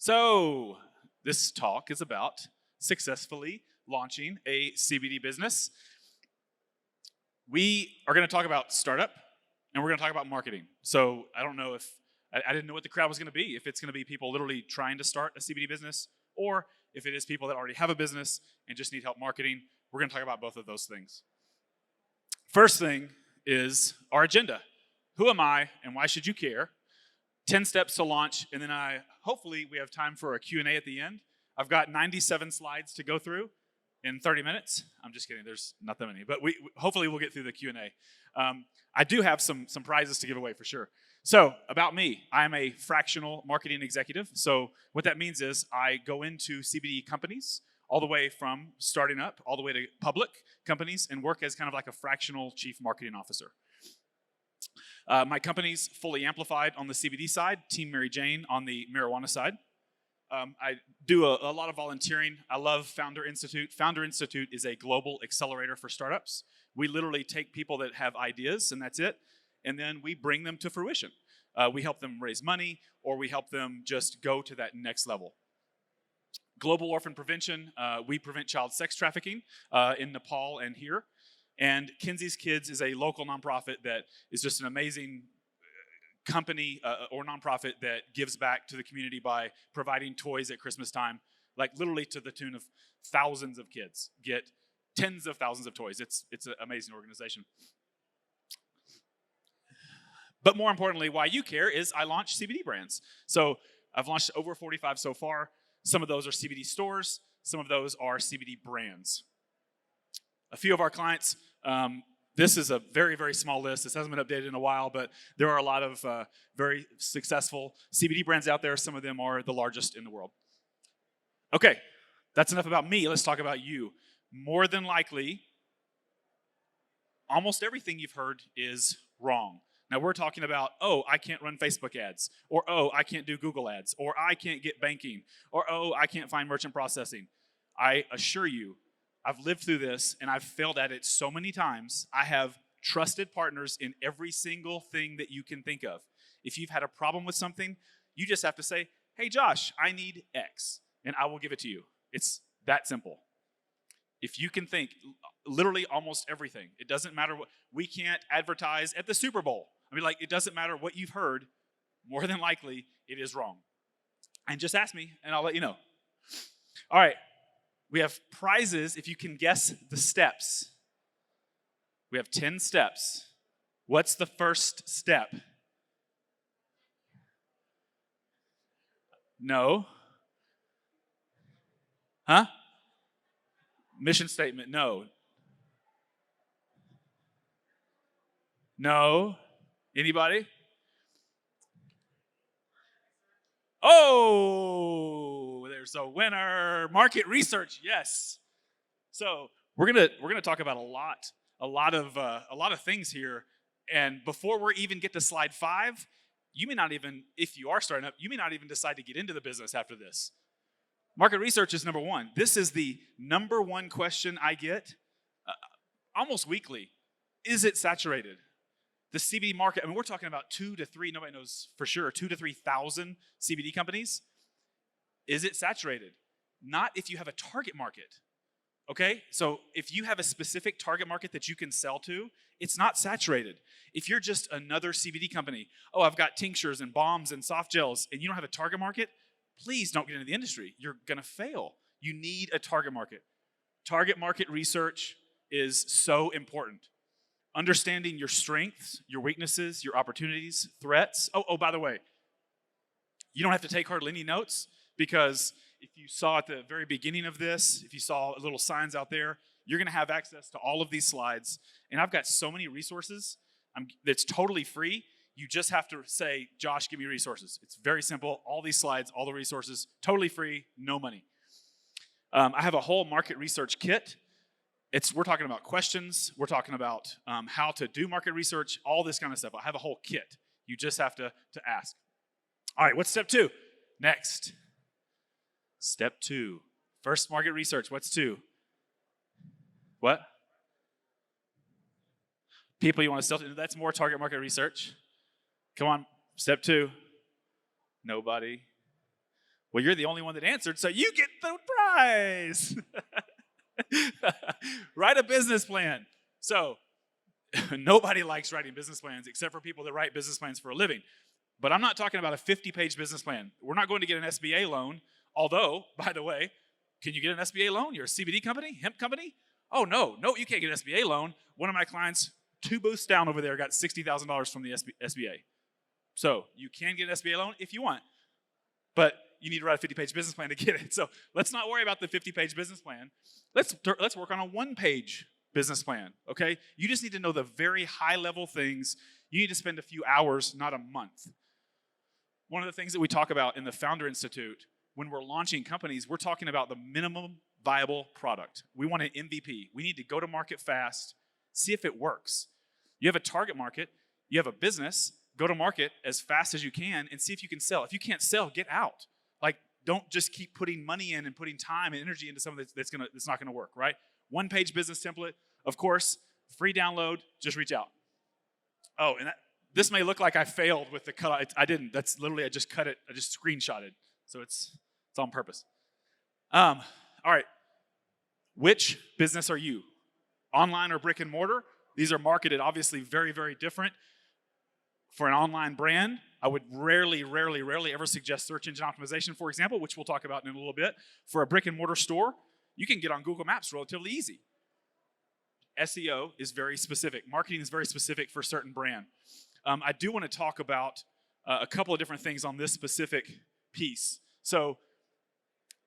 So, this talk is about successfully launching a CBD business. We are going to talk about startup, and we're going to talk about marketing. So, I don't know if, I didn't know what the crowd was going to be, if it's going to be people literally trying to start a CBD business, or if it is people that already have a business and just need help marketing. We're going to talk about both of those things. First thing is our agenda. Who am I, and why should you care? 10 steps to launch, and then hopefully we have time for a Q&A at the end. I've got 97 slides to go through in 30 minutes. I'm just kidding, there's not that many, but hopefully we'll get through the Q&A. I do have some prizes to give away for sure. So, about me, I'm a fractional marketing executive. So, what that means is I go into CBD companies all the way from starting up, all the way to public companies, and work as kind of like a fractional chief marketing officer. My company's fully amplified on the CBD side, Team Mary Jane on the marijuana side. I do a lot of volunteering. I love Founder Institute. Founder Institute is a global accelerator for startups. We literally take people that have ideas, and that's it, and then we bring them to fruition. We help them raise money, or we help them just go to that next level. Global Orphan Prevention, we prevent child sex trafficking in Nepal and here. And Kinsey's Kids is a local nonprofit that is just an amazing company or nonprofit that gives back to the community by providing toys at Christmas time, like literally to the tune of thousands of kids get tens of thousands of toys. It's an amazing organization. But more importantly, why you care is I launch CBD brands. So I've launched over 45 so far. Some of those are CBD stores. Some of those are CBD brands. A few of our clients, this is a very, very small list. This hasn't been updated in a while, but there are a lot of very successful CBD brands out there. Some of them are the largest in the world. Okay, that's enough about me. Let's talk about you. More than likely, almost everything you've heard is wrong. Now, we're talking about, oh, I can't run Facebook ads, or oh, I can't do Google ads, or I can't get banking, or oh, I can't find merchant processing. I assure you, I've lived through this, and I've failed at it so many times. I have trusted partners in every single thing that you can think of. If you've had a problem with something, you just have to say, hey, Josh, I need X, and I will give it to you. It's that simple. If you can think, literally almost everything. It doesn't matter what, we can't advertise at the Super Bowl. I mean, like, it doesn't matter what you've heard. More than likely, it is wrong. And just ask me, and I'll let you know. All right. We have prizes if you can guess the steps. We have 10 steps. What's the first step? No. Huh? Mission statement, no. No. Anybody? Oh, there's a winner. Market research, yes. So we're gonna talk about a lot of things here. And before we even get to slide 5, you may not even, if you are starting up, you may not even decide to get into the business after this. Market research is number 1. This is the number 1 question I get almost weekly. Is it saturated? The CBD market, I mean, we're talking about 2 to 3, nobody knows for sure, 2 to 3,000 CBD companies. Is it saturated? Not if you have a target market, okay? So if you have a specific target market that you can sell to, it's not saturated. If you're just another CBD company, oh, I've got tinctures and balms and soft gels, and you don't have a target market, please don't get into the industry. You're gonna fail. You need a target market. Target market research is so important. Understanding your strengths, your weaknesses, your opportunities, threats. Oh, by the way, you don't have to take hardly any notes, because if you saw at the very beginning of this, if you saw little signs out there, you're going to have access to all of these slides. And I've got so many resources that's totally free. You just have to say, Josh, give me resources. It's very simple. All these slides, all the resources, totally free, no money. I have a whole market research kit. We're talking about questions. We're talking about how to do market research, all this kind of stuff. I have a whole kit. You just have to ask. All right, what's step 2? Next. Step 2. First, market research. What's 2? What? People you want to sell to. That's more target market research. Come on, step 2. Nobody. Well, you're the only one that answered, so you get the prize. Write a business plan. So nobody likes writing business plans except for people that write business plans for a living. But I'm not talking about a 50-page business plan. We're not going to get an SBA loan, although, by the way, can you get an SBA loan? You're a CBD company, hemp company? Oh, no, you can't get an SBA loan. One of my clients, 2 booths down over there, got $60,000 from the SBA. So you can get an SBA loan if you want, but you need to write a 50-page business plan to get it. So let's not worry about the 50-page business plan. Let's work on a 1-page business plan, okay? You just need to know the very high-level things. You need to spend a few hours, not a month. One of the things that we talk about in the Founder Institute, when we're launching companies, we're talking about the minimum viable product. We want an MVP. We need to go to market fast, see if it works. You have a target market, you have a business, go to market as fast as you can and see if you can sell. If you can't sell, get out. Like, don't just keep putting money in and putting time and energy into something that's not gonna work, right? 1-page business template, of course, free download, just reach out. Oh, and this may look like I failed with the cut. I didn't. That's literally, I just cut it. I just screenshotted. So it's on purpose. All right. Which business are you? Online or brick and mortar? These are marketed obviously very, very different. For an online brand, I would rarely ever suggest search engine optimization, for example, which we'll talk about in a little bit. For a brick and mortar store, you can get on Google Maps relatively easy. SEO is very specific. Marketing is very specific for a certain brand. I do want to talk about a couple of different things on this specific piece. So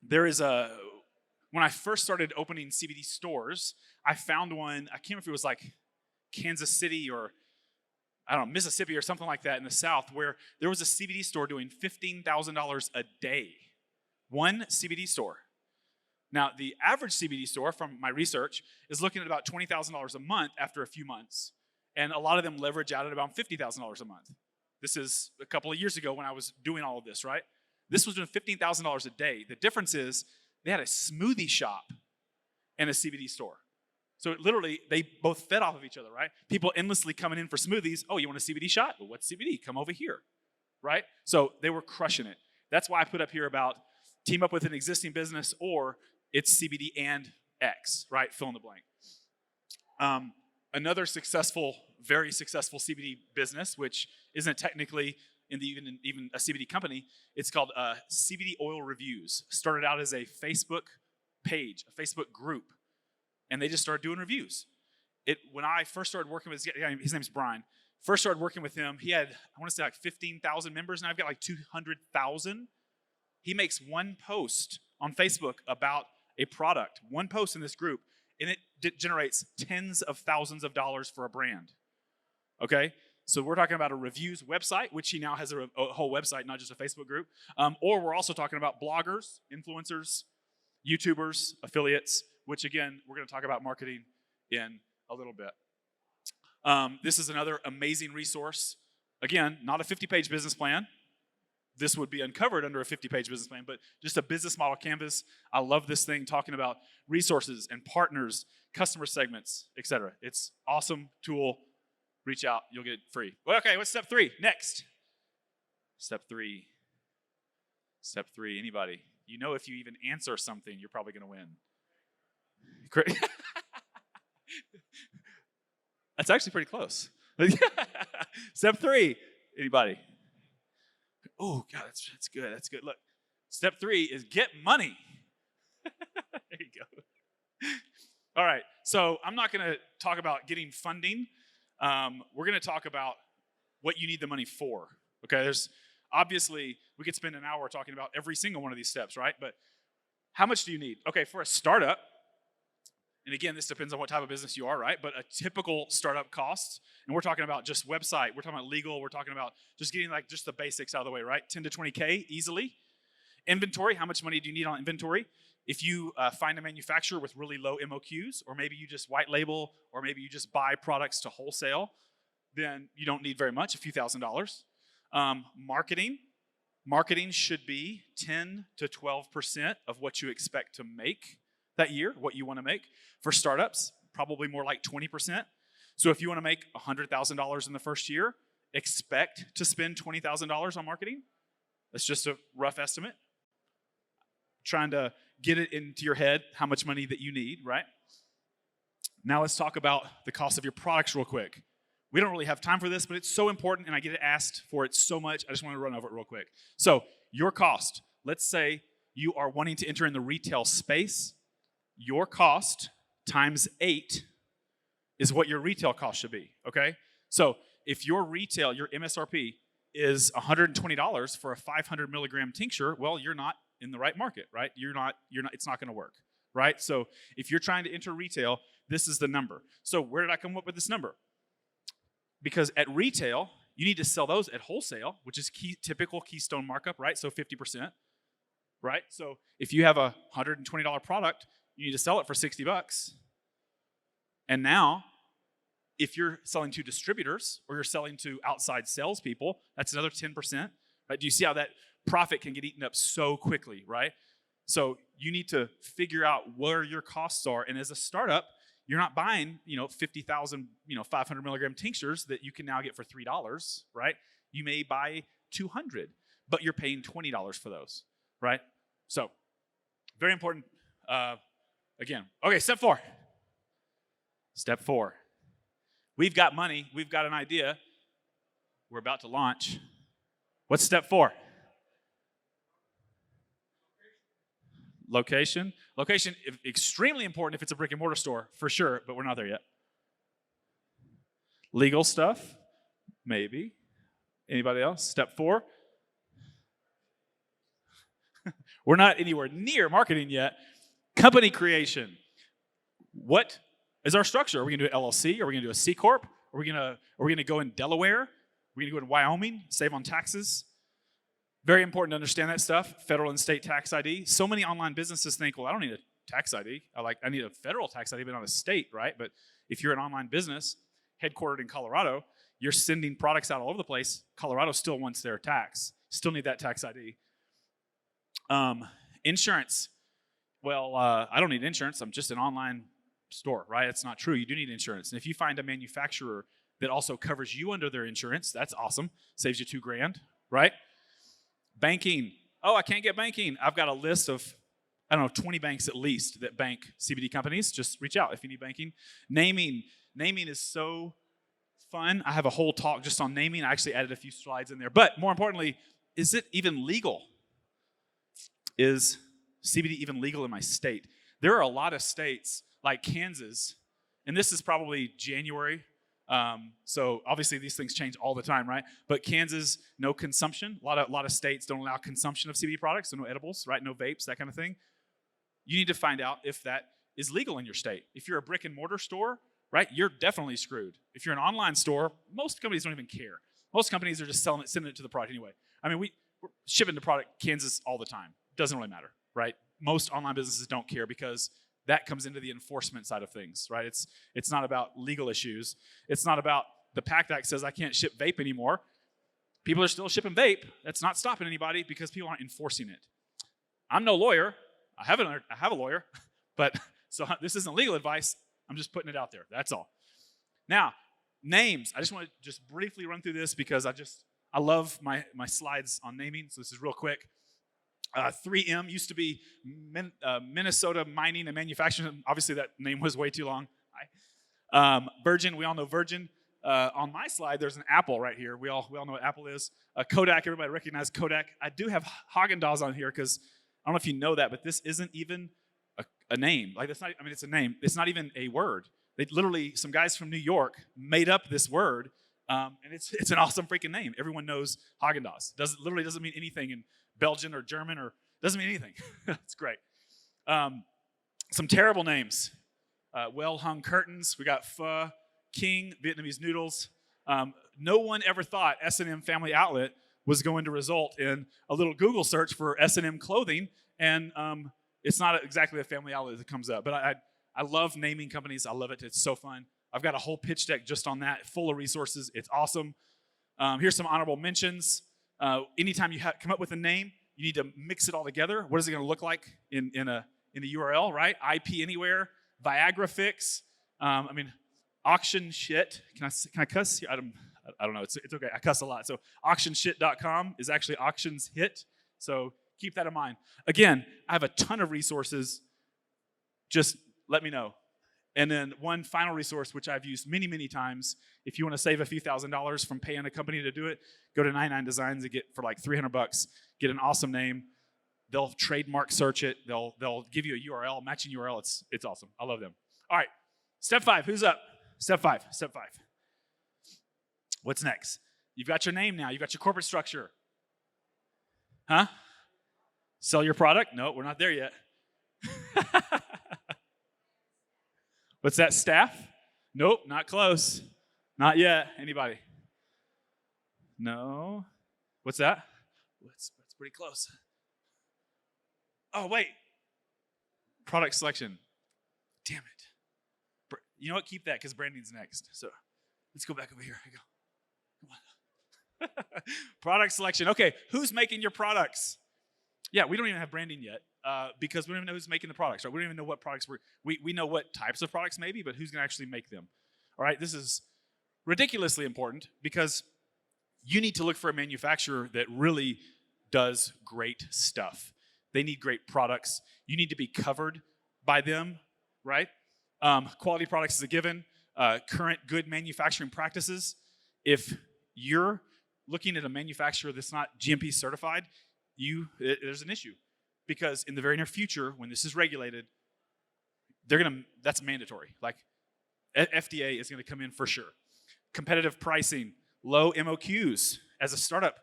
there is when I first started opening CBD stores, I found one, I can't remember if it was like Kansas City or I don't know, Mississippi or something like that in the South, where there was a CBD store doing $15,000 a day. One CBD store. Now, the average CBD store, from my research, is looking at about $20,000 a month after a few months. And a lot of them leverage out at about $50,000 a month. This is a couple of years ago when I was doing all of this, right? This was doing $15,000 a day. The difference is they had a smoothie shop and a CBD store. So literally, they both fed off of each other, right? People endlessly coming in for smoothies. Oh, you want a CBD shot? Well, what's CBD? Come over here, right? So they were crushing it. That's why I put up here about team up with an existing business, or it's CBD and X, right? Fill in the blank. Another successful, very successful CBD business, which isn't technically even a CBD company, it's called CBD Oil Reviews. Started out as a Facebook page, a Facebook group. And they just started doing reviews. When I first started working with his name's Brian. First started working with him, he had, I want to say like 15,000 members, and I've got like 200,000. He makes one post on Facebook about a product, one post in this group, and it generates tens of thousands of dollars for a brand. Okay? So we're talking about a reviews website, which he now has a whole website, not just a Facebook group. Or we're also talking about bloggers, influencers, YouTubers, affiliates, which again, we're going to talk about marketing in a little bit. This is another amazing resource. Again, not a 50-page business plan. This would be uncovered under a 50-page business plan, but just a business model canvas. I love this thing, talking about resources and partners, customer segments, etc. It's an awesome tool. Reach out, you'll get it free. Well, okay, what's step 3? Next. Step 3. Step 3, anybody? You know, if you even answer something, you're probably going to win. That's actually pretty close. Step 3, anybody? Oh, God, that's good. That's good. Look, step 3 is get money. There you go. All right, so I'm not going to talk about getting funding. We're going to talk about what you need the money for. Okay, obviously, we could spend an hour talking about every single one of these steps, right? But how much do you need? Okay, for a startup, and again, this depends on what type of business you are, right? But a typical startup cost, and we're talking about just website, we're talking about legal, we're talking about just getting like just the basics out of the way, right? 10 to 20K easily. Inventory, how much money do you need on inventory? If you find a manufacturer with really low MOQs, or maybe you just white label, or maybe you just buy products to wholesale, then you don't need very much, a few $1,000s. Marketing should be 10 to 12% of what you expect to make that year, what you want to make. For startups, probably more like 20%. So if you want to make $100,000 in the first year, expect to spend $20,000 on marketing. That's just a rough estimate. trying to get it into your head how much money that you need, right? Now let's talk about the cost of your products real quick. We don't really have time for this, but it's so important, and I get asked for it so much. I just want to run over it real quick. So your cost, let's say you are wanting to enter in the retail space. Your cost times 8 is what your retail cost should be, okay? So if your retail, your MSRP is $120 for a 500 milligram tincture, well, you're not in the right market, right? It's not gonna work, right? So if you're trying to enter retail, this is the number. So where did I come up with this number? Because at retail, you need to sell those at wholesale, which is typical Keystone markup, right? So 50%, right? So if you have a $120 product, you need to sell it for $60. And now, if you're selling to distributors or you're selling to outside salespeople, that's another 10%. Right? Do you see how that profit can get eaten up so quickly, right? So you need to figure out where your costs are. And as a startup, you're not buying, 50,000, 500 milligram tinctures that you can now get for $3, right? You may buy 200, but you're paying $20 for those, right? So very important. Again, okay, step 4. Step 4. We've got money. We've got an idea. We're about to launch. What's step 4? Location. Location, extremely important if it's a brick and mortar store, for sure, but we're not there yet. Legal stuff, maybe. Anybody else? Step 4. We're not anywhere near marketing yet. Company creation. What is our structure? Are we going to do an LLC? Are we going to do a C Corp? Are we going to go in Delaware? Are we going to go in Wyoming, save on taxes? Very important to understand that stuff, federal and state tax ID. So many online businesses think, well, I don't need a tax ID. I need a federal tax ID, but not a state, right? But if you're an online business headquartered in Colorado, you're sending products out all over the place. Colorado still wants their tax. Still need that tax ID. Insurance. Well, I don't need insurance. I'm just an online store, right? It's not true. You do need insurance. And if you find a manufacturer that also covers you under their insurance, that's awesome. Saves you $2,000, right? Banking. Oh, I can't get banking. I've got a list of, 20 banks at least that bank CBD companies. Just reach out if you need banking. Naming. Naming is so fun. I have a whole talk just on naming. I actually added a few slides in there. But more importantly, is it even legal? Is CBD even legal in my state? There are a lot of states like Kansas, and this is probably January. So obviously these things change all the time, right? But Kansas, no consumption. A lot of states don't allow consumption of CBD products, so no edibles, right? No vapes, that kind of thing. You need to find out if that is legal in your state. If you're a brick and mortar store, right, you're definitely screwed. If you're an online store, most companies don't even care. Most companies are just sending it to the product anyway. I mean, we're shipping the product Kansas all the time. Doesn't really matter, right? Most online businesses don't care because that comes into the enforcement side of things, right? It's not about legal issues. It's not about the PACT Act says I can't ship vape anymore. People are still shipping vape. That's not stopping anybody because people aren't enforcing it. I'm no lawyer. I have a lawyer, but so this isn't legal advice. I'm just putting it out there. That's all. Now, names. I just want to just briefly run through this because I love my slides on naming, so this is real quick. 3M used to be Minnesota Mining and Manufacturing. Obviously, that name was way too long. Virgin, we all know Virgin. On my slide, there's an apple right here. We all know what Apple is. Kodak, everybody recognize Kodak. I do have Haagen-Dazs on here because I don't know if you know that, but this isn't even a name. Like that's not. I mean, it's a name. It's not even a word. They literally, some guys from New York made up this word, and it's an awesome freaking name. Everyone knows Haagen-Dazs. Literally doesn't mean anything in Belgian or German or doesn't mean anything. It's great. Some terrible names. Well-hung curtains. We got pho, king, Vietnamese noodles. No one ever thought S&M Family Outlet was going to result in a little Google search for S&M clothing, and it's not exactly a family outlet that comes up. But I love naming companies. I love it. It's so fun. I've got a whole pitch deck just on that, full of resources. It's awesome. Here's some honorable mentions. Anytime you come up with a name, you need to mix it all together. What is it going to look like in a URL, right? IP Anywhere, Viagra Fix. Auction Shit. Can I cuss? I don't know. It's okay. I cuss a lot. So auctionshit.com is actually auctions hit. So keep that in mind. Again, I have a ton of resources. Just let me know. And then one final resource, which I've used many, many times. If you want to save a few $1,000s from paying a company to do it, go to 99 Designs and get for like $300. Get an awesome name. They'll trademark search it. They'll give you a URL, matching URL. It's awesome. I love them. All right, step 5. Who's up? Step 5. What's next? You've got your name now. You've got your corporate structure. Huh? Sell your product? No, we're not there yet. What's that, staff? Nope, not close. Not yet. Anybody? No. What's that? That's pretty close. Oh, wait. Product selection. Damn it. You know what? Keep that because branding's next. So let's go back over here. Come on. Product selection. Okay, who's making your products? Yeah, we don't even have branding yet because we don't even know who's making the products, right? We don't even know what products we know what types of products maybe, but who's going to actually make them? All right, this is ridiculously important because you need to look for a manufacturer that really does great stuff. They need great products. You need to be covered by them, right? Quality products is a given. Current good manufacturing practices. If you're looking at a manufacturer that's not GMP certified, there's an issue because in the very near future, when this is regulated, that's mandatory. Like FDA is going to come in for sure. Competitive pricing, low MOQs. As a startup,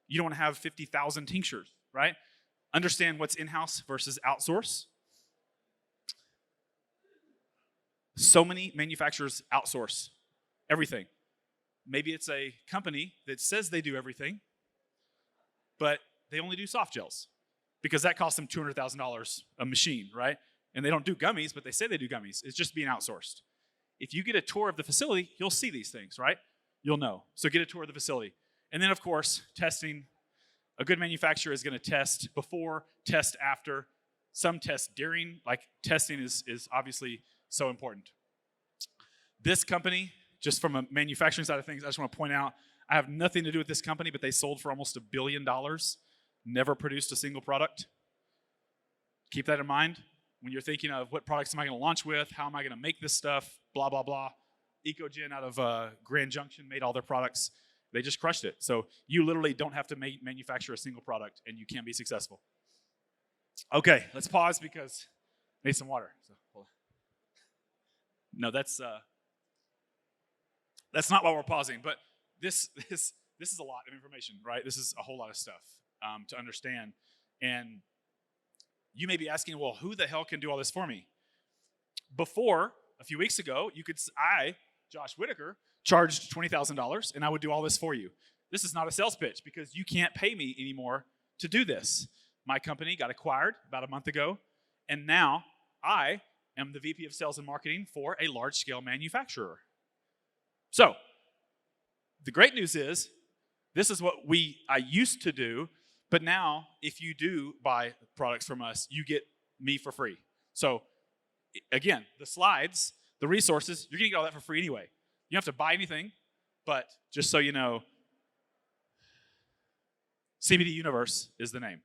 you don't want to have 50,000 tinctures, right? Understand what's in-house versus outsource. So many manufacturers outsource everything. Maybe it's a company that says they do everything, but they only do soft gels because that costs them $200,000 a machine, right? And they don't do gummies, but they say they do gummies. It's just being outsourced. If you get a tour of the facility, you'll see these things, right? You'll know. So get a tour of the facility. And then, of course, testing. A good manufacturer is going to test before, test after. Some test during. Like testing is obviously so important. This company, just from a manufacturing side of things, I just want to point out, I have nothing to do with this company, but they sold for almost $1 billion. Never produced a single product. Keep that in mind when you're thinking of what products am I going to launch with, how am I going to make this stuff, blah, blah, blah. Ecogen out of Grand Junction made all their products. They just crushed it. So you literally don't have to manufacture a single product and you can be successful. Okay, let's pause because I need some water. So, hold on. No, that's not why we're pausing, but this is a lot of information, right? This is a whole lot of stuff to understand. And you may be asking, well, who the hell can do all this for me? Before, a few weeks ago, Josh Whitaker, charged $20,000 and I would do all this for you. This is not a sales pitch because you can't pay me anymore to do this. My company got acquired about a month ago, and now I am the VP of Sales and Marketing for a large-scale manufacturer. So, the great news is, this is what I used to do, but now if you do buy products from us, you get me for free. So, again, the slides, the resources, you're going to get all that for free anyway. You don't have to buy anything, but just so you know, CBD Universe is the name.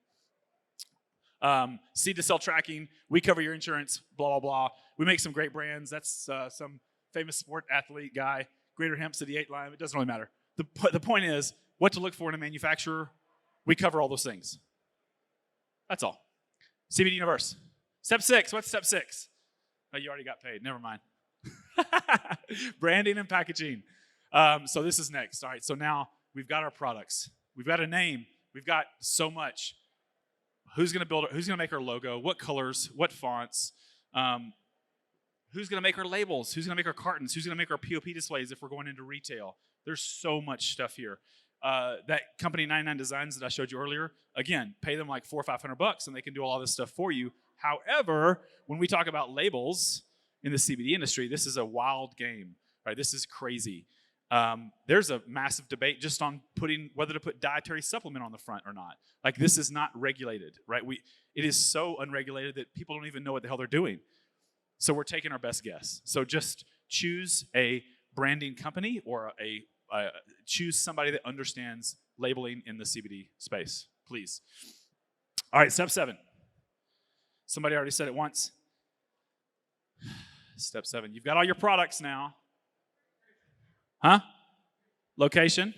Seed to sell tracking, we cover your insurance, blah, blah, blah. We make some great brands. That's some famous sport athlete guy, Greater Hemp City 8 Line. It doesn't really matter. The point is, what to look for in a manufacturer, we cover all those things. That's all. CBD Universe. Step 6, what's step 6? Oh, you already got paid, never mind. Branding and packaging. So this is next. All right, so now we've got our products. We've got a name. We've got so much. Who's going to build it? Who's going to make our logo? What colors? What fonts? Who's going to make our labels? Who's going to make our cartons? Who's going to make our POP displays if we're going into retail? There's so much stuff here. That company 99 Designs that I showed you earlier, again, pay them like $400 or $500 and they can do all this stuff for you. However, when we talk about labels in the CBD industry, this is a wild game, right? This is crazy. There's a massive debate just on whether to put dietary supplement on the front or not. Like, this is not regulated, right? It is so unregulated that people don't even know what the hell they're doing. So we're taking our best guess. So just choose a branding company or choose somebody that understands labeling in the CBD space, please. All right, step 7. Somebody already said it once. Step 7. You've got all your products now. Huh? Location.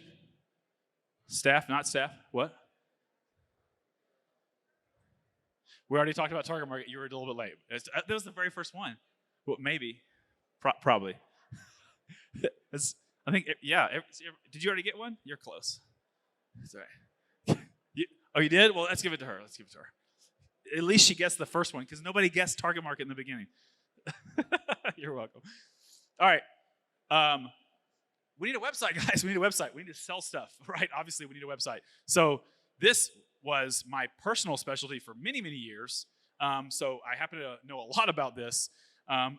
Staff, not staff. What? We already talked about target market. You were a little bit late. That was the very first one. Well, maybe. Probably. I think, yeah. Did you already get one? You're close. That's all right. Oh, you did? Well, let's give it to her. At least she guessed the first one because nobody guessed target market in the beginning. You're welcome. All right. We need a website, guys. We need a website. We need to sell stuff, right? Obviously, we need a website. So this was my personal specialty for many, many years. So I happen to know a lot about this.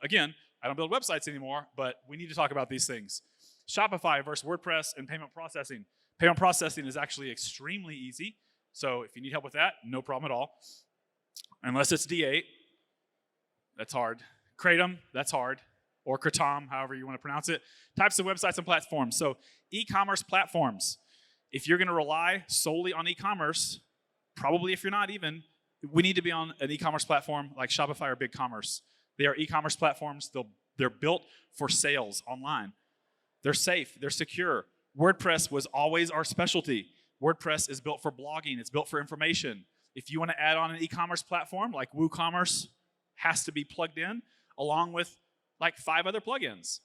Again, I don't build websites anymore, but we need to talk about these things. Shopify versus WordPress and payment processing. Payment processing is actually extremely easy. So if you need help with that, no problem at all. Unless it's D8, that's hard. Kratom, that's hard. Or Kratom, however you want to pronounce it. Types of websites and platforms. So e-commerce platforms. If you're going to rely solely on e-commerce, probably if you're not even, we need to be on an e-commerce platform like Shopify or BigCommerce. They are e-commerce platforms. They're built for sales online. They're safe. They're secure. WordPress was always our specialty. WordPress is built for blogging. It's built for information. If you want to add on an e-commerce platform like WooCommerce, has to be plugged in along with like 5 other plugins.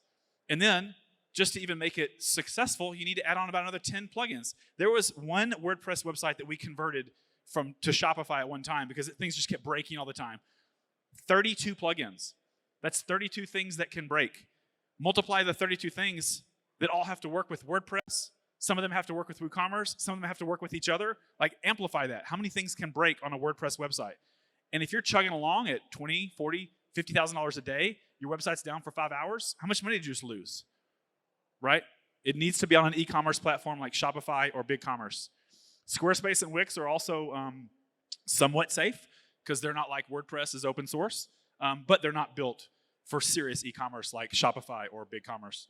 And then just to even make it successful, you need to add on about another 10 plugins. There was one WordPress website that we converted to Shopify at one time because things just kept breaking all the time. 32 plugins. That's 32 things that can break. Multiply the 32 things that all have to work with WordPress. Some of them have to work with WooCommerce. Some of them have to work with each other. Like, amplify that. How many things can break on a WordPress website? And if you're chugging along at $20, $40, $50,000 a day, your website's down for 5 hours, how much money did you just lose? Right? It needs to be on an e-commerce platform like Shopify or BigCommerce. Squarespace and Wix are also somewhat safe because they're not like WordPress is open source, but they're not built for serious e-commerce like Shopify or BigCommerce.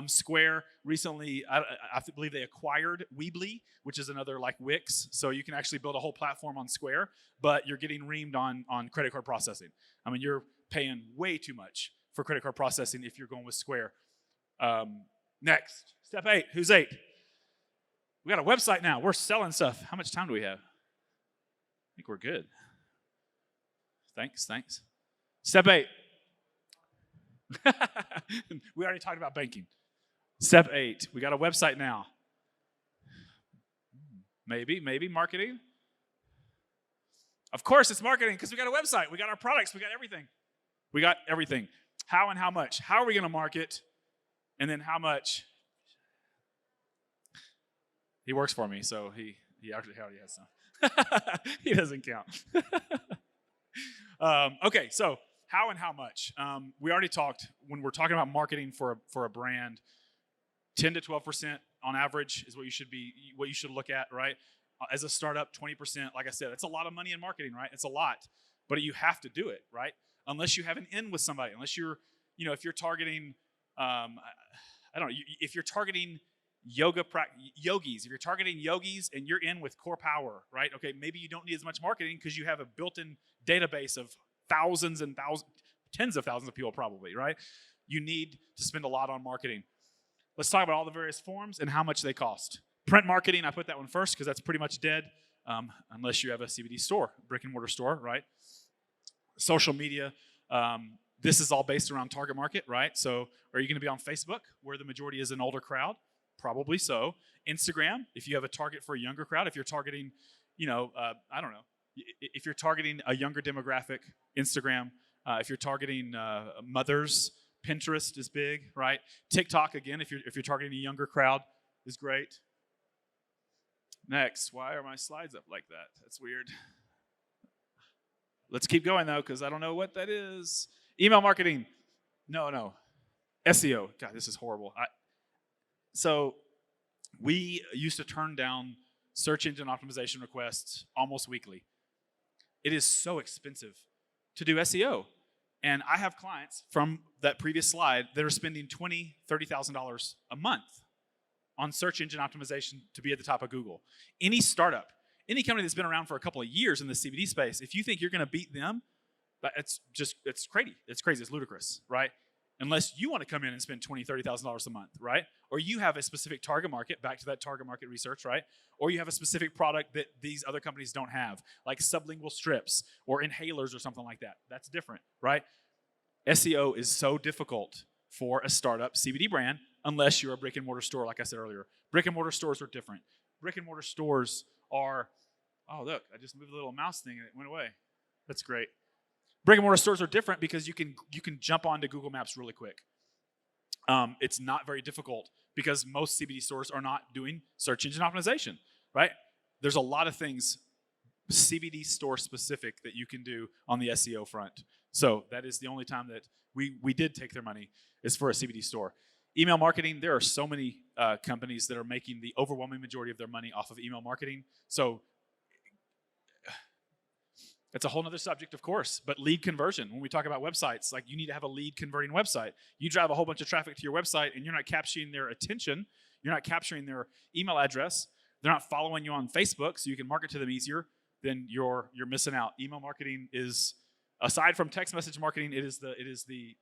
Square recently, I believe they acquired Weebly, which is another like Wix. So you can actually build a whole platform on Square, but you're getting reamed on credit card processing. I mean, you're paying way too much for credit card processing if you're going with Square. Next, step 8. Who's 8? We got a website now. We're selling stuff. How much time do we have? I think we're good. Thanks. Step 8. We already talked about banking. Step 8. We got a website now. Maybe marketing. Of course it's marketing because we got a website. We got our products. We got everything. How and how much? How are we going to market? And then how much? He works for me, so he actually already has some. He doesn't count. Okay, so how and how much? We already talked when we're talking about marketing for a brand. 10 to 12% on average is what you should look at, right? As a startup, 20%. Like I said, it's a lot of money in marketing, right? It's a lot, but you have to do it, right? Unless you have an in with somebody, unless you're, if you're targeting, if you're targeting yogis, if you're targeting yogis and you're in with Core Power, right? Okay, maybe you don't need as much marketing because you have a built-in database of thousands and thousands, tens of thousands of people probably, right? You need to spend a lot on marketing. Let's talk about all the various forms and how much they cost. Print marketing, I put that one first because that's pretty much dead unless you have a CBD store, brick and mortar store, right? Social media, this is all based around target market, right? So are you going to be on Facebook where the majority is an older crowd? Probably so. Instagram, if you have a target for a younger crowd, if you're targeting, I don't know, if you're targeting a younger demographic, Instagram. If you're targeting mothers, Pinterest is big, right? TikTok, again, if you're targeting a younger crowd, is great. Next, why are my slides up like that? That's weird. Let's keep going, though, because I don't know what that is. Email marketing. No. SEO. God, this is horrible. So we used to turn down search engine optimization requests almost weekly. It is so expensive to do SEO. And I have clients from that previous slide that are spending $20,000, $30,000 a month on search engine optimization to be at the top of Google. Any startup, Any company that's been around for a couple of years in the CBD space, if you think you're going to beat them, it's crazy. It's crazy. It's ludicrous, right? Unless you want to come in and spend $20,000, $30,000 a month, right? Or you have a specific target market, back to that target market research, right? Or you have a specific product that these other companies don't have, like sublingual strips or inhalers or something like that. That's different, right? SEO is so difficult for a startup CBD brand unless you're a brick and mortar store, like I said earlier. Brick and mortar stores are different. Brick and mortar stores are, oh, look, I just moved the little mouse thing and it went away. That's great. Brick and mortar stores are different because you can jump onto Google Maps really quick. It's not very difficult because most CBD stores are not doing search engine optimization, right? There's a lot of things CBD store specific that you can do on the SEO front. So that is the only time that we did take their money is for a CBD store. Email marketing, there are so many companies that are making the overwhelming majority of their money off of email marketing. So it's a whole nother subject, of course, but lead conversion. When we talk about websites, like you need to have a lead converting website. You drive a whole bunch of traffic to your website and you're not capturing their attention. You're not capturing their email address. They're not following you on Facebook so you can market to them easier. Then you're missing out. Email marketing is, aside from text message marketing, it is the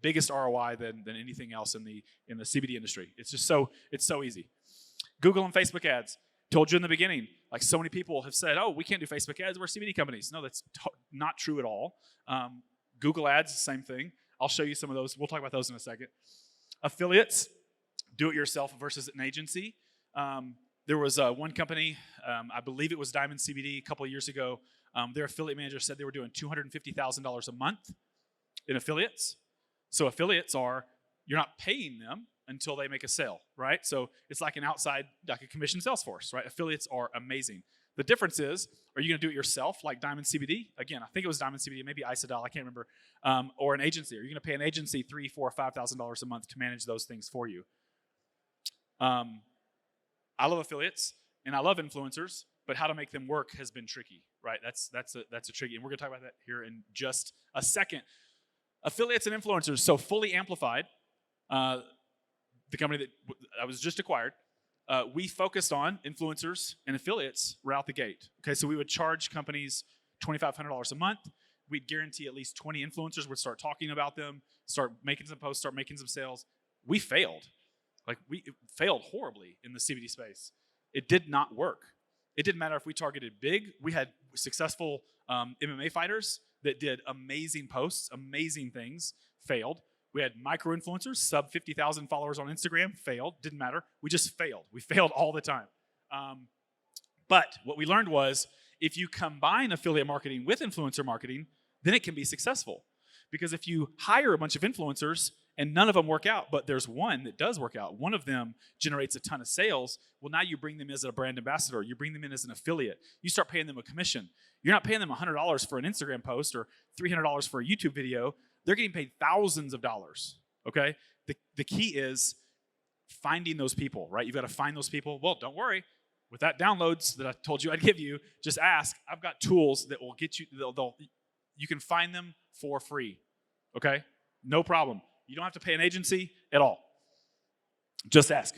biggest ROI than anything else in the CBD industry. It's just it's so easy. Google and Facebook ads. Told you in the beginning, like so many people have said, oh, we can't do Facebook ads, we're CBD companies. No, that's not true at all. Google ads, same thing. I'll show you some of those. We'll talk about those in a second. Affiliates, do it yourself versus an agency. There was one company, I believe it was Diamond CBD a couple of years ago. Their affiliate manager said they were doing $250,000 a month in affiliates. So affiliates you're not paying them until they make a sale, right? So it's like like a commission sales force, right? Affiliates are amazing. The difference is, are you going to do it yourself, like Diamond CBD? Again, I think it was Diamond CBD, maybe Isodal, I can't remember. Or an agency. Are you going to pay an agency $3,000, $4,000, $5,000 a month to manage those things for you? I love affiliates and I love influencers, but how to make them work has been tricky, right? That's a tricky, and we're going to talk about that here in just a second. Affiliates and influencers, so Fully Amplified, the company that I was just acquired, we focused on influencers and affiliates right out the gate. Okay, so we would charge companies $2,500 a month. We'd guarantee at least 20 influencers would start talking about them, start making some posts, start making some sales. We failed. We failed horribly in the CBD space. It did not work. It didn't matter if we targeted big. We had successful MMA fighters that did amazing posts, amazing things, failed. We had micro-influencers, sub 50,000 followers on Instagram, failed, didn't matter. We just failed. We failed all the time. But what we learned was if you combine affiliate marketing with influencer marketing, then it can be successful. Because if you hire a bunch of influencers and none of them work out, but there's one that does work out, one of them generates a ton of sales, well, now you bring them as a brand ambassador. You bring them in as an affiliate. You start paying them a commission. You're not paying them $100 for an Instagram post or $300 for a YouTube video. They're getting paid thousands of dollars, okay? The key is finding those people, right? You've got to find those people. Well, don't worry. With that downloads that I told you I'd give you, just ask. I've got tools that will get you, you can find them for free, okay? No problem. You don't have to pay an agency at all. Just ask.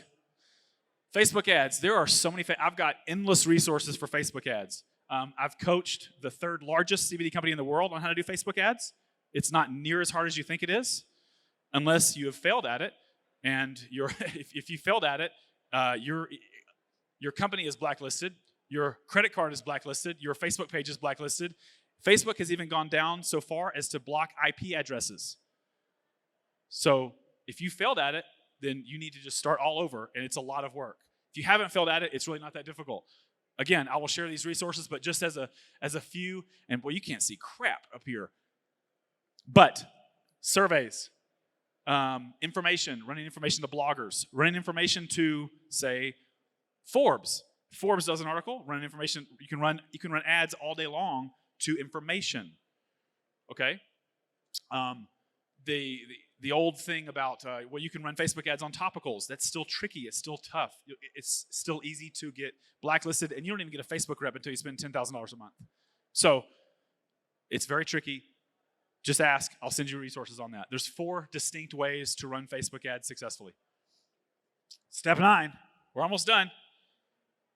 Facebook ads. There are so many. I've got endless resources for Facebook ads. I've coached the third largest CBD company in the world on how to do Facebook ads. It's not near as hard as you think it is, unless you have failed at it. And if you failed at it, your company is blacklisted. Your credit card is blacklisted. Your Facebook page is blacklisted. Facebook has even gone down so far as to block IP addresses. So if you failed at it, then you need to just start all over, and it's a lot of work. If you haven't failed at it, it's really not that difficult. Again, I will share these resources, but just as a few, and boy, you can't see crap up here. But surveys, information, running information to bloggers, running information to, say, Forbes. Forbes does an article, running information. You can run ads all day long to information. Okay? The old thing about, you can run Facebook ads on topicals. That's still tricky. It's still tough. It's still easy to get blacklisted, and you don't even get a Facebook rep until you spend $10,000 a month. So it's very tricky. Just ask. I'll send you resources on that. There's 4 distinct ways to run Facebook ads successfully. Step 9. We're almost done.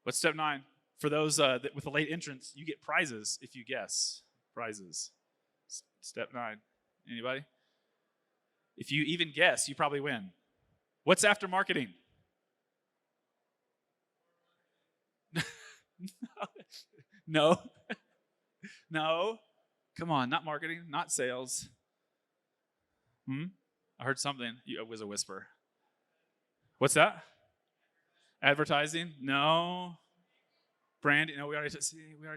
What's step 9? For those with a late entrance, you get prizes if you guess. Prizes. Step 9. Anybody? If you even guess, you probably win. What's after marketing? No. No. Come on, not marketing, not sales. I heard something. It was a whisper. What's that? Advertising? No. Branding? No, we already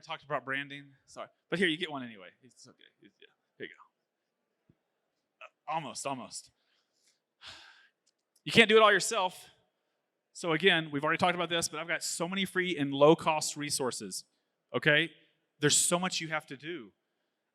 talked about branding. Sorry. But here, you get one anyway. It's okay. Yeah, here you go. Almost. You can't do it all yourself. So again, we've already talked about this, but I've got so many free and low-cost resources, okay? There's so much you have to do.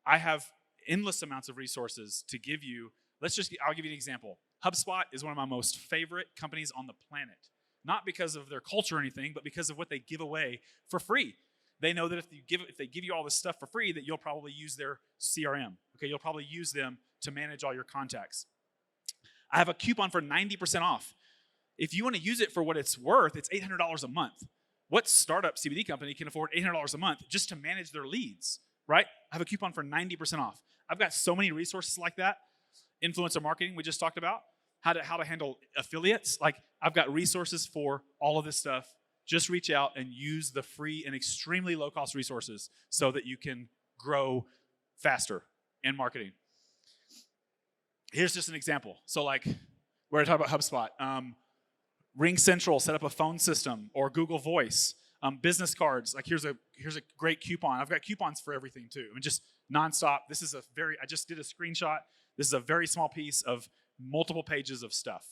I have endless amounts of resources to give you. I'll give you an example. HubSpot is one of my most favorite companies on the planet. Not because of their culture or anything, but because of what they give away for free. They know that if they give you all this stuff for free, that you'll probably use their CRM. Okay, you'll probably use them to manage all your contacts. I have a coupon for 90% off. If you want to use it for what it's worth, it's $800 a month. What startup CBD company can afford $800 a month just to manage their leads, right? I have a coupon for 90% off. I've got so many resources like that. Influencer marketing, we just talked about. How to handle affiliates. Like, I've got resources for all of this stuff. Just reach out and use the free and extremely low-cost resources so that you can grow faster in marketing. Here's just an example. So, like, we're going to talk about HubSpot. Ring Central set up a phone system, or Google Voice. Business cards. Like, here's a great coupon. I've got coupons for everything too. I mean, just nonstop. I just did a screenshot. This is a very small piece of multiple pages of stuff.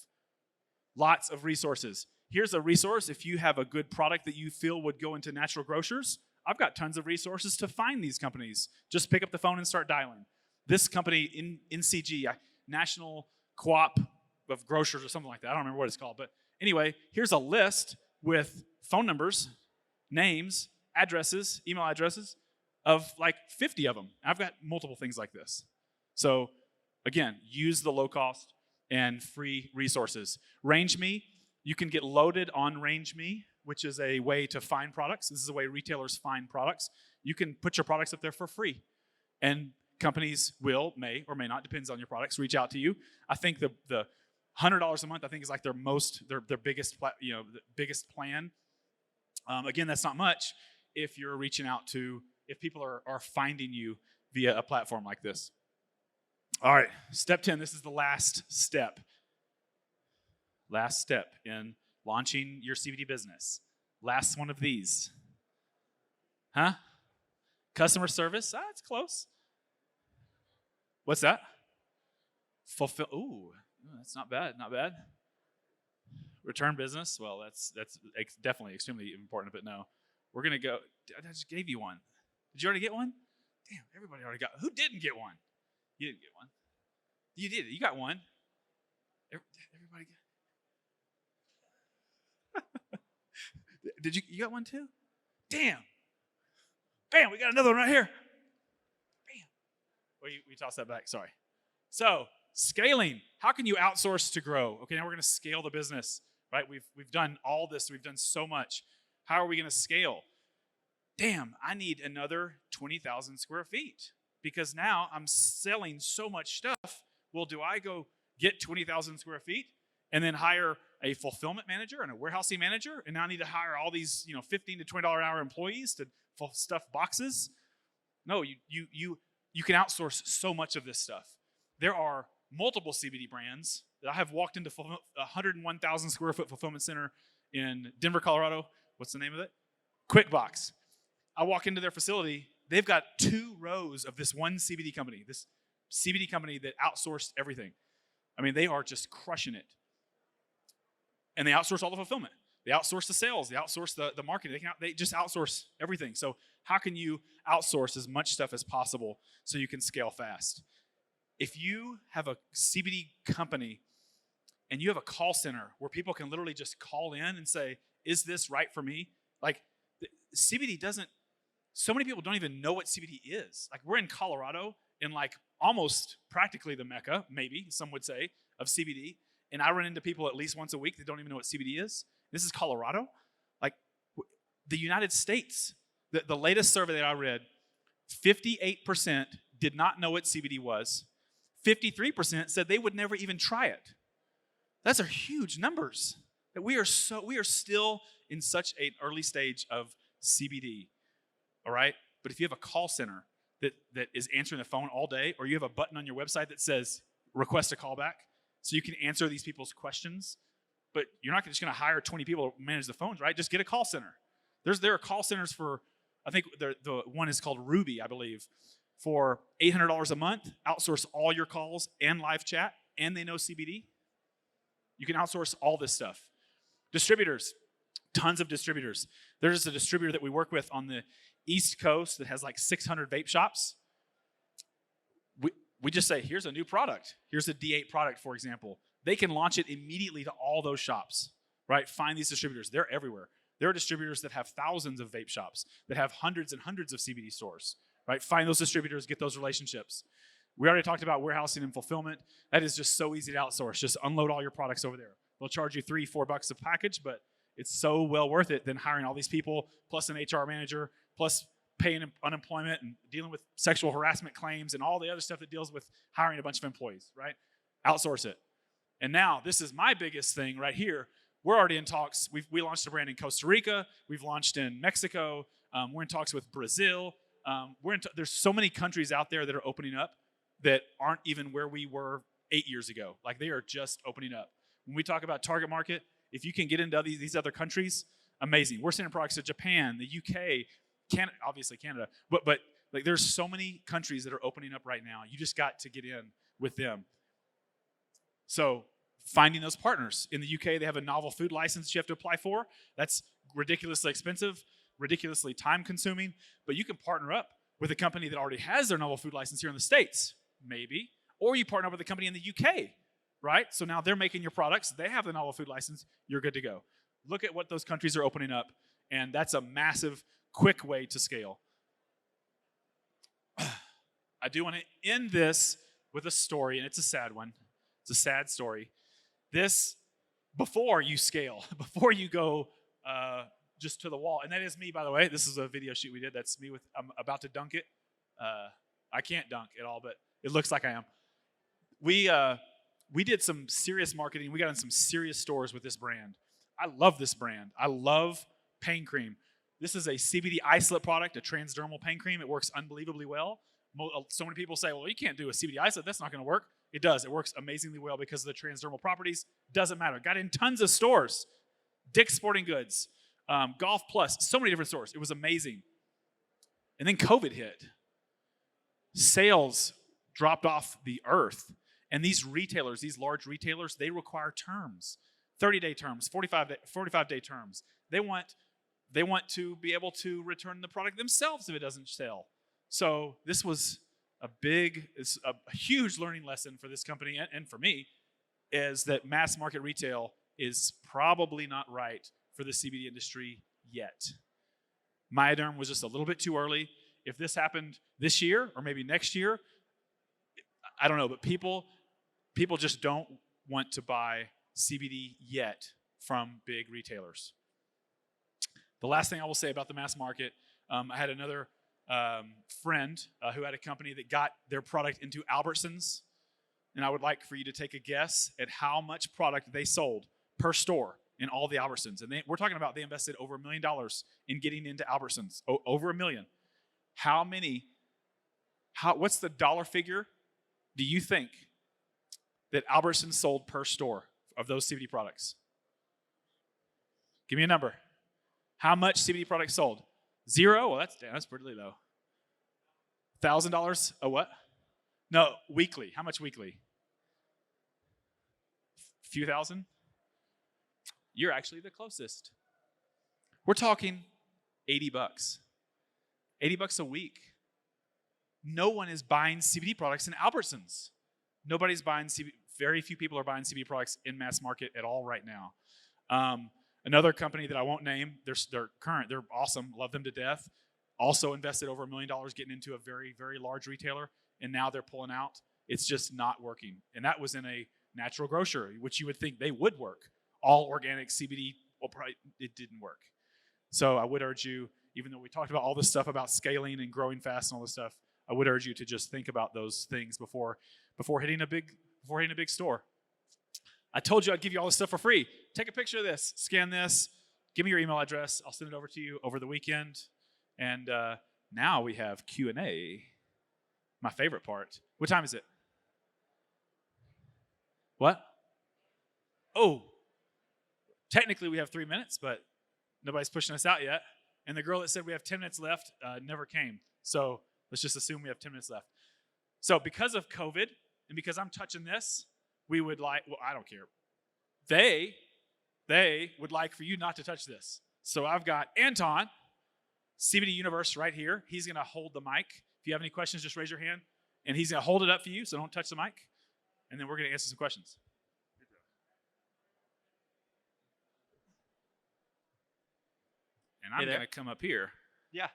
Lots of resources. Here's a resource if you have a good product that you feel would go into natural grocers. I've got tons of resources to find these companies. Just pick up the phone and start dialing. This company, NCG, National Co-op of Grocers or something like that. I don't remember what it's called. But anyway, here's a list with phone numbers, names, addresses, email addresses of like 50 of them. I've got multiple things like this. So again, use the low cost and free resources. RangeMe, you can get loaded on RangeMe, which is a way to find products. This is a way retailers find products. You can put your products up there for free. And companies may or may not, depends on your products, reach out to you. I think the $100 a month, I think, is like their biggest, the biggest plan. Again, that's not much if you're reaching out to, if people are finding you via a platform like this. All right, step 10, this is the last step. Last step in launching your CBD business. Last one of these. Huh? Customer service? It's close. What's that? Fulfill. Ooh, that's not bad. Return business. Well, that's definitely extremely important. But no, we're gonna go. I just gave you one. Did you already get one? Damn, everybody already got. Who didn't get one? You didn't get one. You did. You got one. Everybody got. Did you got one too? Damn. Bam, we got another one right here. Bam. We tossed that back, sorry. So, scaling. How can you outsource to grow? Okay, now we're going to scale the business, right? We've done all this. We've done so much. How are we going to scale? Damn, I need another 20,000 square feet because now I'm selling so much stuff. Well, do I go get 20,000 square feet and then hire a fulfillment manager and a warehousing manager, and now I need to hire all these, $15 to $20 an hour employees to stuff boxes? No, you can outsource so much of this stuff. There are multiple CBD brands that I have walked into a 101,000 square foot fulfillment center in Denver, Colorado. What's the name of it? QuickBox. I walk into their facility. They've got 2 rows of this one CBD company, this CBD company that outsourced everything. I mean, they are just crushing it. And they outsource all the fulfillment. They outsource the sales. They outsource the marketing. They just outsource everything. So how can you outsource as much stuff as possible so you can scale fast? If you have a CBD company and you have a call center where people can literally just call in and say, is this right for me? Like, CBD doesn't, so many people don't even know what CBD is. Like, we're in Colorado, in like almost practically the Mecca, maybe some would say, of CBD. And I run into people at least once a week that don't even know what CBD is. This is Colorado. Like, The United States, the latest survey that I read, 58% did not know what CBD was. 53% said they would never even try it. Those are huge numbers. That we are still in such an early stage of CBD. All right? But if you have a call center that is answering the phone all day, or you have a button on your website that says request a callback, so you can answer these people's questions, but you're not just going to hire 20 people to manage the phones, right? Just get a call center. There are call centers for, I think the one is called Ruby, I believe, for $800 a month, outsource all your calls and live chat, and they know CBD. You can outsource all this stuff. Distributors, tons of distributors. There's a distributor that we work with on the East Coast that has like 600 vape shops. We just say, here's a new product. Here's a D8 product, for example. They can launch it immediately to all those shops, right? Find these distributors. They're everywhere. There are distributors that have thousands of vape shops, that have hundreds and hundreds of CBD stores, right? Find those distributors, get those relationships. We already talked about warehousing and fulfillment. That is just so easy to outsource. Just unload all your products over there. They'll charge you $3-4 a package, but it's so well worth it than hiring all these people, plus an HR manager, plus paying unemployment and dealing with sexual harassment claims and all the other stuff that deals with hiring a bunch of employees, right? Outsource it. And now, this is my biggest thing right here. We're already in talks. We launched a brand in Costa Rica. We've launched in Mexico. We're in talks with Brazil. There's so many countries out there that are opening up that aren't even where we were 8 years ago. Like, they are just opening up. When we talk about target market, if you can get into these other countries, amazing. We're sending products to Japan, the UK, Canada, obviously Canada, but like, there's so many countries that are opening up right now. You just got to get in with them. So finding those partners. In the UK, they have a novel food license you have to apply for. That's ridiculously expensive, ridiculously time-consuming, but you can partner up with a company that already has their novel food license here in the States, maybe, or you partner up with a company in the UK, right? So now they're making your products. They have the novel food license. You're good to go. Look at what those countries are opening up, and that's a massive, quick way to scale. I do want to end this with a story, and it's a sad one. It's a sad story. This, before you scale, before you go just to the wall, and that is me, by the way. This is a video shoot we did. That's me I'm about to dunk it. I can't dunk at all, but it looks like I am. We did some serious marketing. We got in some serious stores with this brand. I love this brand. I love pain cream. This is a CBD isolate product, a transdermal pain cream. It works unbelievably well. So many people say, well, you can't do a CBD isolate. That's not going to work. It does. It works amazingly well because of the transdermal properties. Doesn't matter. Got in tons of stores. Dick's Sporting Goods, Golf Plus, so many different stores. It was amazing. And then COVID hit. Sales dropped off the earth. And these retailers, these large retailers, they require terms. 30-day terms, 45-day terms. They want to be able to return the product themselves if it doesn't sell. So this was a huge learning lesson for this company and for me, is that mass market retail is probably not right for the CBD industry yet. Myoderm was just a little bit too early. If this happened this year or maybe next year, I don't know, but people just don't want to buy CBD yet from big retailers. The last thing I will say about the mass market, I had another friend who had a company that got their product into Albertsons, and I would like for you to take a guess at how much product they sold per store in all the Albertsons. And we're talking about they invested over $1 million in getting into Albertsons, over $1 million. What's the dollar figure do you think that Albertsons sold per store of those CBD products? Give me a number. How much CBD products sold? 0? Well, that's pretty low. $1,000 a what? No, weekly. How much weekly? Few thousand? You're actually the closest. We're talking $80. $80 a week. No one is buying CBD products in Albertsons. Nobody's buying CBD. Very few people are buying CBD products in mass market at all right now. Another company that I won't name, they're awesome, love them to death, also invested over $1 million getting into a very, very large retailer, and now they're pulling out. It's just not working. And that was in a natural grocery, which you would think they would work. All organic CBD, it didn't work. So I would urge you, even though we talked about all this stuff about scaling and growing fast and all this stuff, I would urge you to just think about those things before hitting a big store. I told you I'd give you all this stuff for free. Take a picture of this, scan this, give me your email address. I'll send it over to you over the weekend. And now we have Q&A, my favorite part. What time is it? What? Oh, technically we have 3 minutes, but nobody's pushing us out yet. And the girl that said we have 10 minutes left never came. So let's just assume we have 10 minutes left. So because of COVID and because I'm touching this, we would like, well, I don't care. They would like for you not to touch this. So I've got Anton, CBD Universe right here. He's going to hold the mic. If you have any questions, just raise your hand. And he's going to hold it up for you, so don't touch the mic. And then we're going to answer some questions. And I'm going to come up here. Yeah.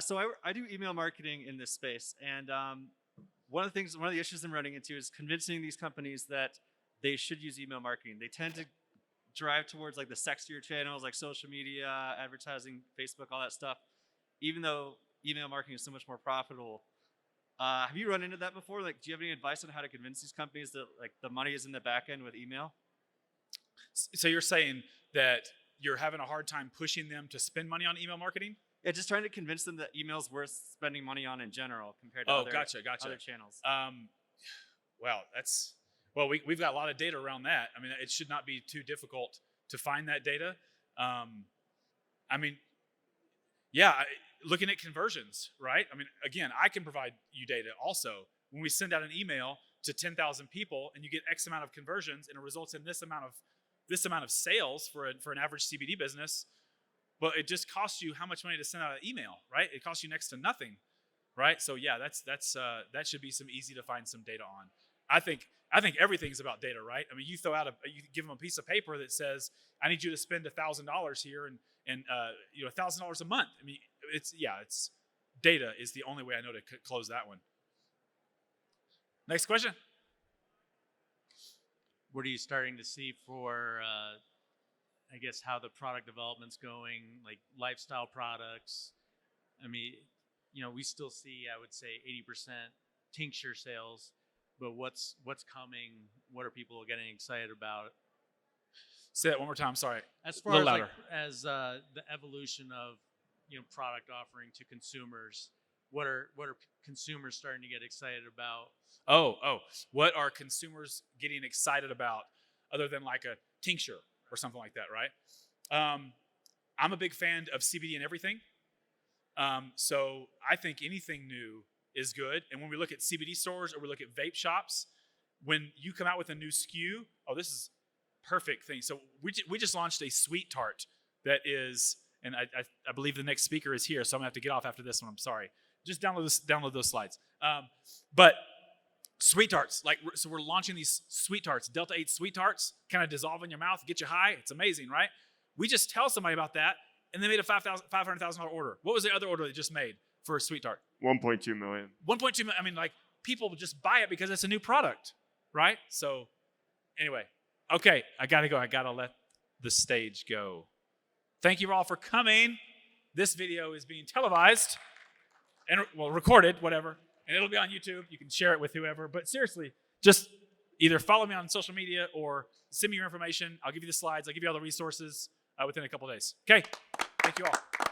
So I do email marketing in this space. And one of the issues I'm running into is convincing these companies that they should use email marketing. They tend to drive towards like the sexier channels like social media, advertising, Facebook, all that stuff, even though email marketing is so much more profitable. Have you run into that before? Like, do you have any advice on how to convince these companies that like the money is in the back end with email? So you're saying that you're having a hard time pushing them to spend money on email marketing? Yeah, just trying to convince them that email is worth spending money on in general compared to other channels. We've got a lot of data around that. I mean, it should not be too difficult to find that data. Looking at conversions, right? I mean, again, I can provide you data also. When we send out an email to 10,000 people and you get X amount of conversions and it results in this amount of sales for an average CBD business, well, it just costs you how much money to send out an email, right? It costs you next to nothing, right? So yeah, that should be some easy to find some data on. I think everything's about data, right? I mean, you give them a piece of paper that says, I need you to spend $1,000 here and $1,000 a month. I mean, it's data is the only way I know to close that one. Next question. What are you starting to see for, I guess, how the product development's going, like lifestyle products? I mean, we still see, I would say, 80% tincture sales, but what's coming? What are people getting excited about? Say that one more time. Sorry. As far as the evolution of product offering to consumers, what are consumers starting to get excited about? What are consumers getting excited about other than like a tincture or something like that, right? I'm a big fan of CBD in everything. So I think anything new is good. And when we look at CBD stores or we look at vape shops, when you come out with a new SKU, this is perfect thing. So we just launched a sweet tart that is, and I believe the next speaker is here, so I'm gonna have to get off after this one. I'm sorry. Just download those slides. But sweet tarts, so we're launching these sweet tarts, Delta 8 sweet tarts, kind of dissolve in your mouth, get you high. It's amazing, right? We just tell somebody about that, and they made a $500,000 order. What was the other order they just made for a sweet tart? 1.2 million. 1.2 million. I mean, like, people just buy it because it's a new product, right? So anyway, okay, I gotta go. I gotta let the stage go. Thank you all for coming. This video is being televised and, recorded, whatever, and it'll be on YouTube. You can share it with whoever. But seriously, just either follow me on social media or send me your information. I'll give you the slides. I'll give you all the resources within a couple of days. Okay, thank you all.